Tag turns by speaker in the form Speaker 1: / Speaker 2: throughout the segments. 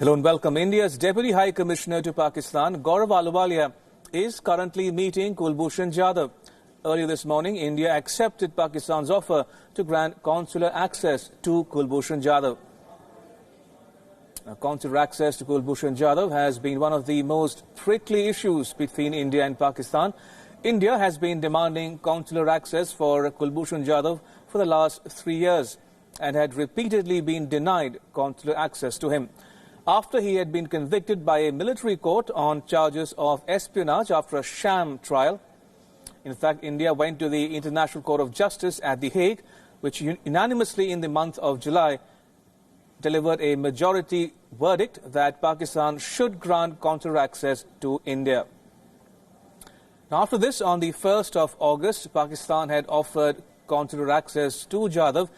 Speaker 1: Hello and welcome. India's Deputy High Commissioner to Pakistan, Gaurav Ahluwalia, is currently meeting Kulbhushan Jadhav. Earlier this morning, India accepted Pakistan's offer to grant consular access to Kulbhushan Jadhav. Now, consular access to Kulbhushan Jadhav has been one of the most prickly issues between India and Pakistan. India has been demanding consular access for Kulbhushan Jadhav for the last 3 years and had repeatedly been denied consular access to him after he had been convicted by a military court on charges of espionage after a sham trial. In fact, India went to the International Court of Justice at The Hague, which unanimously in the month of July delivered a majority verdict that Pakistan should grant consular access to India. Now, after this, on the 1st of August, Pakistan had offered consular access to Jadhav,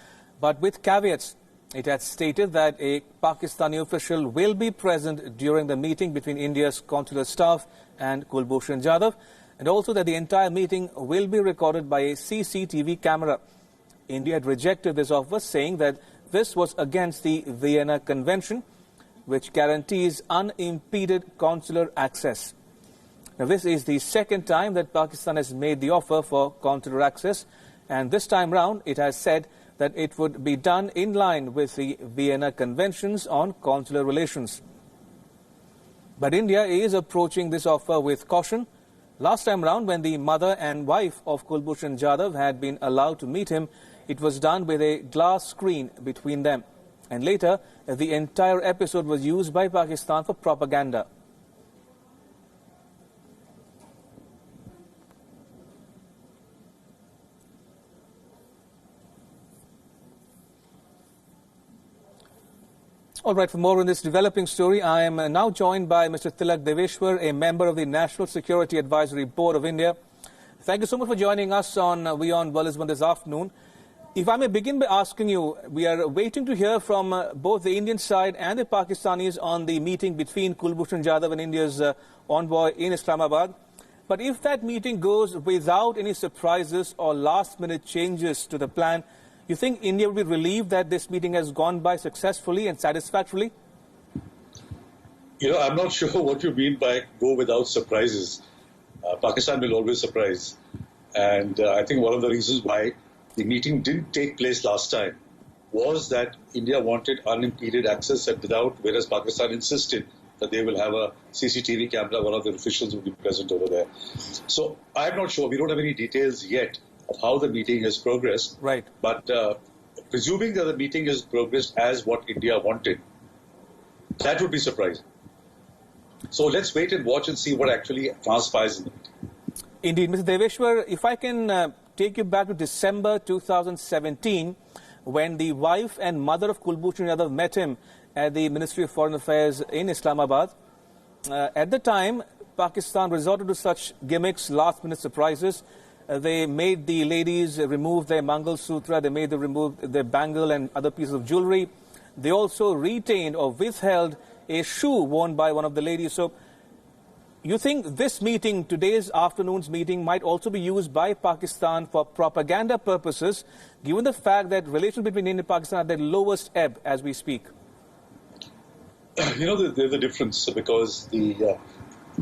Speaker 1: but with caveats. It had stated that a Pakistani official will be present during the meeting between India's consular staff and Kulbhushan Jadhav, and also that the entire meeting will be recorded by a CCTV camera. India had rejected this offer, saying that this was against the Vienna Convention, which guarantees unimpeded consular access. Now, this is the second time that Pakistan has made the offer for consular access, and this time round it has said that it would be done in line with the Vienna Conventions on consular relations. But India is approaching this offer with caution. Last time round, when the mother and wife of Kulbhushan Jadhav had been allowed to meet him, it was done with a glass screen between them. And later, the entire episode was used by Pakistan for propaganda. All right, for more on this developing story, I am now joined by Mr. Tilak Devesher, a member of the National Security Advisory Board of India. Thank you so much for joining us on WION Lisbon this afternoon. If I may begin by asking you, we are waiting to hear from both the Indian side and the Pakistanis on the meeting between Kulbhushan Jadhav and India's envoy in Islamabad. But if that meeting goes without any surprises or last-minute changes to the plan, you think India will be relieved that this meeting has gone by successfully and satisfactorily?
Speaker 2: You know, I'm not sure what you mean by go without surprises. Pakistan will always surprise. And I think one of the reasons why the meeting didn't take place last time was that India wanted unimpeded access and without, whereas Pakistan insisted that they will have a CCTV camera, one of the officials will be present over there. So I'm not sure. We don't have any details yet of how the meeting has progressed.
Speaker 1: Right.
Speaker 2: But presuming that the meeting has progressed as what India wanted, that would be surprising. So let's wait and watch and see what actually transpires in it.
Speaker 1: Indeed. Mr. Devesher, if I can take you back to December 2017, when the wife and mother of Kulbhushan Jadhav met him at the Ministry of Foreign Affairs in Islamabad. At the time, Pakistan resorted to such gimmicks, last-minute surprises. They made the ladies remove their Mangal Sutra, they made them remove their bangle and other pieces of jewelry. They also retained or withheld a shoe worn by one of the ladies. So, you think this meeting, today's afternoon's meeting, might also be used by Pakistan for propaganda purposes, given the fact that relations between India and Pakistan are at their lowest ebb as we speak?
Speaker 2: You know, there's a difference because the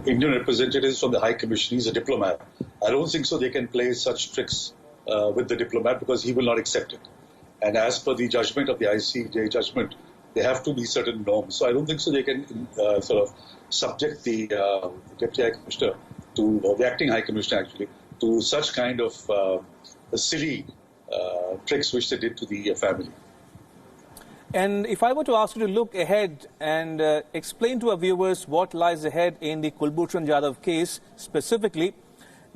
Speaker 2: Indian representatives from the High Commission, he's a diplomat. I don't think so they can play such tricks with the diplomat because he will not accept it. And as per the judgment of the ICJ judgment, there have to be certain norms. So I don't think so they can sort of subject the Deputy High Commissioner to, or the Acting High Commissioner actually, to such kind of silly tricks which they did to the family.
Speaker 1: And if I were to ask you to look ahead and explain to our viewers what lies ahead in the Kulbhushan Jadhav case specifically,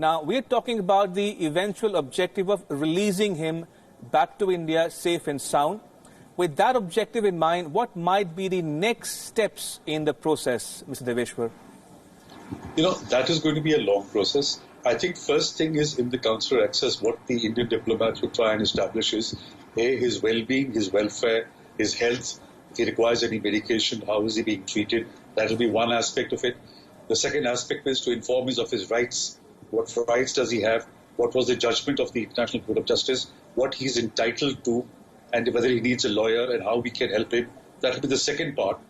Speaker 1: now we're talking about the eventual objective of releasing him back to India safe and sound. With that objective in mind, what might be the next steps in the process, Mr. Devesher?
Speaker 2: You know, that is going to be a long process. I think first thing is in the consular access, what the Indian diplomats would try and establish is, A, his well-being, his welfare, his health. If he requires any medication, how is he being treated? That will be one aspect of it. The second aspect is to inform us of his rights. What rights does he have? What was the judgment of the International Court of Justice? What he's entitled to, and whether he needs a lawyer and how we can help him. That will be the second part.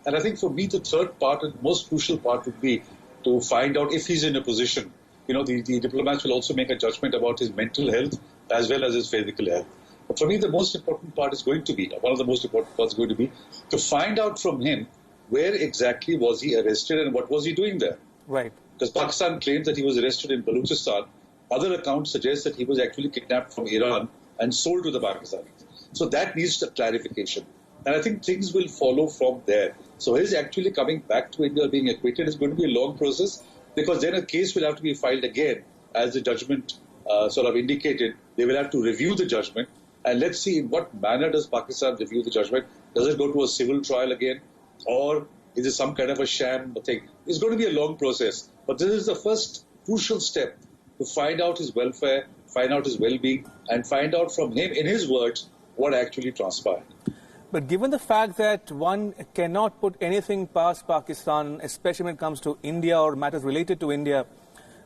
Speaker 2: And I think for me, the third part and most crucial part would be to find out if he's in a position. The diplomats will also make a judgment about his mental health as well as his physical health. But for me, the most important part is going to be, one of the most important parts is going to be to find out from him where exactly was he arrested and what was he doing there.
Speaker 1: Right.
Speaker 2: Because Pakistan claims that he was arrested in Balochistan. Other accounts suggest that he was actually kidnapped from Iran and sold to the Pakistanis. So that needs a clarification. And I think things will follow from there. So his actually coming back to India being acquitted is going to be a long process, because then a case will have to be filed again, as the judgment sort of indicated. They will have to review the judgment. And let's see in what manner does Pakistan review the judgment. Does it go to a civil trial again? Or is it some kind of a sham thing? It's going to be a long process. But this is the first crucial step to find out his welfare, find out his well-being, and find out from him, in his words, what actually transpired.
Speaker 1: But given the fact that one cannot put anything past Pakistan, especially when it comes to India or matters related to India,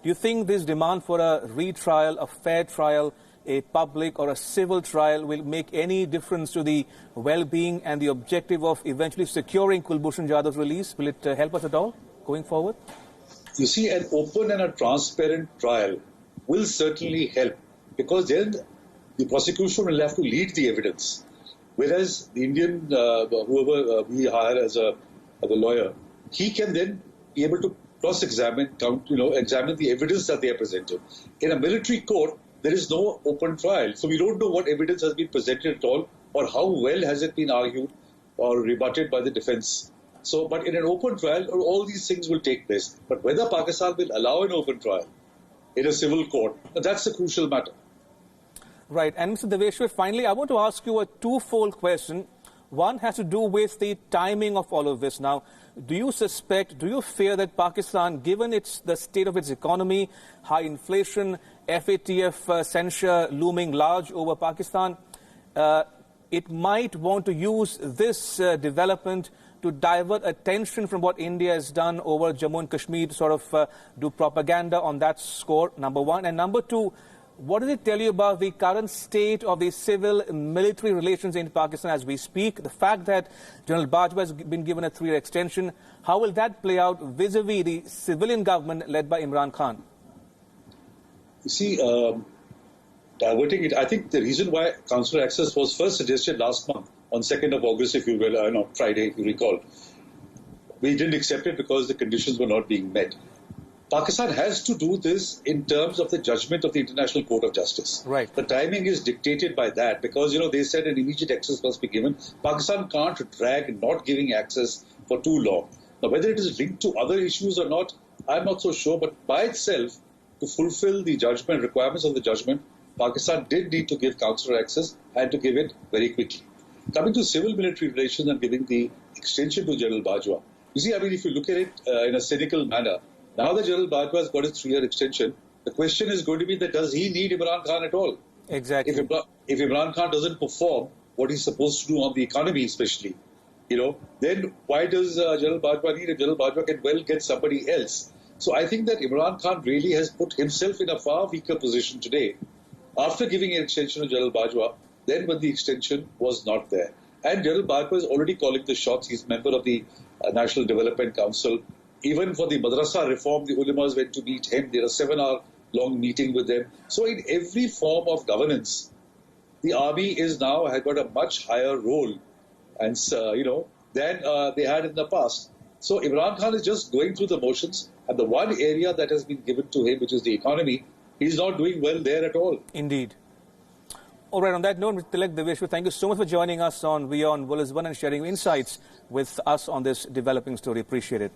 Speaker 1: do you think this demand for a retrial, a fair trial, a public or a civil trial will make any difference to the well-being and the objective of eventually securing Kulbhushan Jadhav's release? Will it help us at all going forward?
Speaker 2: You see, an open and a transparent trial will certainly help, because then the prosecution will have to lead the evidence. Whereas the Indian, whoever we hire as a lawyer, he can then be able to cross-examine, examine the evidence that they are presented. In a military court, there is no open trial. So we don't know what evidence has been presented at all, or how well has it been argued or rebutted by the defense. So, but in an open trial, all these things will take place. But whether Pakistan will allow an open trial in a civil court, that's a crucial matter.
Speaker 1: Right. And Mr. Devesher, finally, I want to ask you a twofold question. One has to do with the timing of all of this. Now, do you fear that Pakistan, given the state of its economy, high inflation, FATF censure looming large over Pakistan, it might want to use this development to divert attention from what India has done over Jammu and Kashmir, to sort of do propaganda on that score, number one. And number two, what does it tell you about the current state of the civil-military relations in Pakistan as we speak? The fact that General Bajwa has been given a 3-year extension, how will that play out vis-a-vis the civilian government led by Imran Khan?
Speaker 2: You see, diverting it, I think the reason why consular access was first suggested last month, on 2nd of August, if you will, Friday, if you recall, we didn't accept it because the conditions were not being met. Pakistan has to do this in terms of the judgment of the International Court of Justice.
Speaker 1: Right.
Speaker 2: The timing is dictated by that, because, they said an immediate access must be given. Pakistan can't drag not giving access for too long. Now, whether it is linked to other issues or not, I'm not so sure. But by itself, to fulfill the judgment, requirements of the judgment, Pakistan did need to give consular access and to give it very quickly. Coming to civil-military relations and giving the extension to General Bajwa, you see, if you look at it in a cynical manner, now that General Bajwa has got his 3-year extension, the question is going to be that does he need Imran Khan at all?
Speaker 1: Exactly.
Speaker 2: If Imran Khan doesn't perform what he's supposed to do on the economy especially, then why does General Bajwa need it? General Bajwa can well get somebody else. So I think that Imran Khan really has put himself in a far weaker position today after giving an extension to General Bajwa than when the extension was not there. And General Bajwa is already calling the shots. He's a member of the National Development Council. Even for the madrasa reform, the ulamas went to meet him. There was a 7-hour-long meeting with them. So in every form of governance, the army has got a much higher role, and than they had in the past. So Imran Khan is just going through the motions, and the one area that has been given to him, which is the economy, he's not doing well there at all.
Speaker 1: Indeed. All right, on that note, Mr. Tilak Devesher, thank you so much for joining us on WION Wolisban and sharing insights with us on this developing story. Appreciate it.